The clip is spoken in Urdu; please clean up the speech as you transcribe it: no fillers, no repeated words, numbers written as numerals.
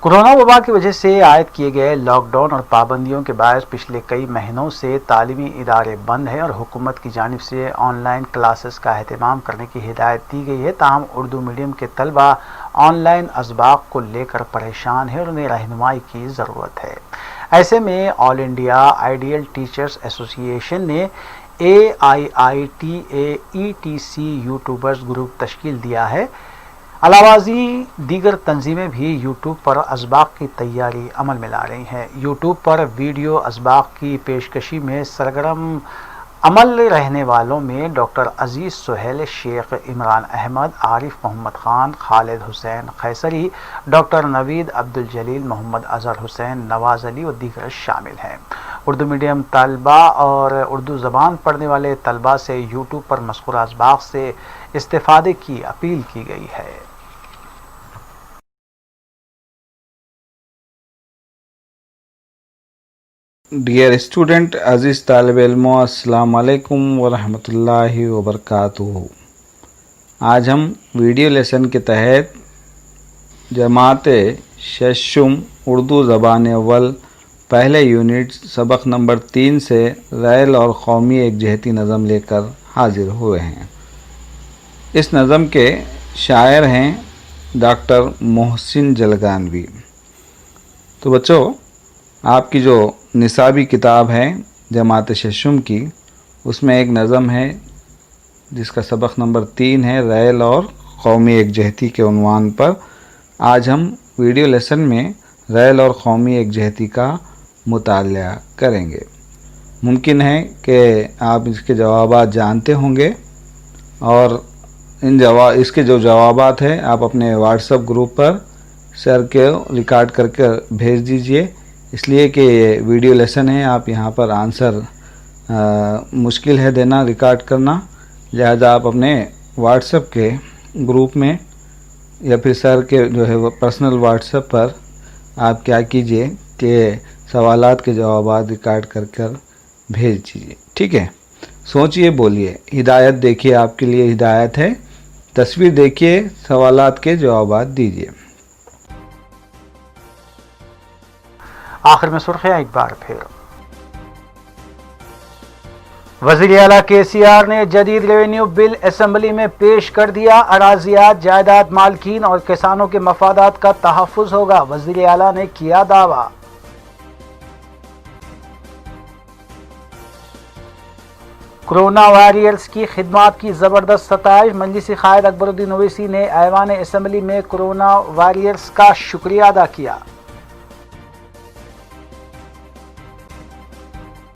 کورونا وبا کی وجہ سے عائد کیے گئے لاک ڈاؤن اور پابندیوں کے باعث پچھلے کئی مہینوں سے تعلیمی ادارے بند ہیں اور حکومت کی جانب سے آن لائن کلاسز کا اہتمام کرنے کی ہدایت دی گئی ہے. تاہم اردو میڈیم کے طلبہ آن لائن اسباق کو لے کر پریشان ہیں اور انہیں رہنمائی کی ضرورت ہے. ایسے میں آل انڈیا آئیڈیل ٹیچرز ایسوسی ایشن نے AIITA-ETC یوٹیوبرز گروپ تشکیل دیا ہے. علاوہ ازیں دیگر تنظیمیں بھی یوٹیوب پر اسباق کی تیاری عمل میں لا رہی ہیں. یوٹیوب پر ویڈیو اسباق کی پیشکشی میں سرگرم عمل رہنے والوں میں ڈاکٹر عزیز سہیل، شیخ عمران احمد، عارف محمد خان، خالد حسین قیصری، ڈاکٹر نوید عبدالجلیل، محمد اظہر حسین، نواز علی و دیگر شامل ہیں. اردو میڈیم طلبہ اور اردو زبان پڑھنے والے طلبہ سے یوٹیوب پر مذکورہ اسباق سے استفادے کی اپیل کی گئی ہے. ڈیئر اسٹوڈنٹ، عزیز طالب علموں، السلام علیکم ورحمۃ اللہ وبرکاتہ. آج ہم ویڈیو لیسن کے تحت جماعت ششم اردو زبان اول پہلے یونٹ سبق نمبر 3 سے ریل اور قومی ایک جہتی نظم لے کر حاضر ہوئے ہیں. اس نظم کے شاعر ہیں ڈاکٹر محسن جلگانوی. تو بچوں، آپ کی جو نصابی کتاب ہے جماعت ششم کی، اس میں ایک نظم ہے جس کا سبق نمبر 3 ہے ریل اور قومی ایک جہتی کے عنوان پر. آج ہم ویڈیو لیسن میں ریل اور قومی ایک جہتی کا مطالعہ کریں گے. ممکن ہے کہ آپ اس کے جوابات جانتے ہوں گے اور اس کے جو جوابات ہیں آپ اپنے واٹس ایپ گروپ پر سر کے ریکارڈ کر کے بھیج دیجئے. اس لیے کہ یہ ویڈیو لیسن ہے، آپ یہاں پر آنسر مشکل ہے دینا، ریکارڈ کرنا. لہذا آپ اپنے واٹس ایپ کے گروپ میں یا پھر سر کے جو ہے وہ پرسنل واٹس ایپ پر آپ کیا کیجئے کہ سوالات کے جوابات ریکارڈ کر کر بھیج دیجئے. ٹھیک ہے؟ سوچئے، بولیے. ہدایت دیکھیے، آپ کے لیے ہدایت ہے. تصویر دیکھیے، سوالات کے جوابات دیجئے. آخر میں سرخیاں ایک بار پھر. وزیر اعلیٰ KCR نے جدید ریونیو بل اسمبلی میں پیش کر دیا. اراضیات، جائیداد مالکین اور کسانوں کے مفادات کا تحفظ ہوگا، وزیر اعلیٰ نے کیا دعویٰ. کورونا واریئرز کی خدمات کی زبردست ستائش. مجلسی قائد اکبر الدین اویسی نے ایوان اسمبلی میں کورونا واریئرز کا شکریہ ادا کیا.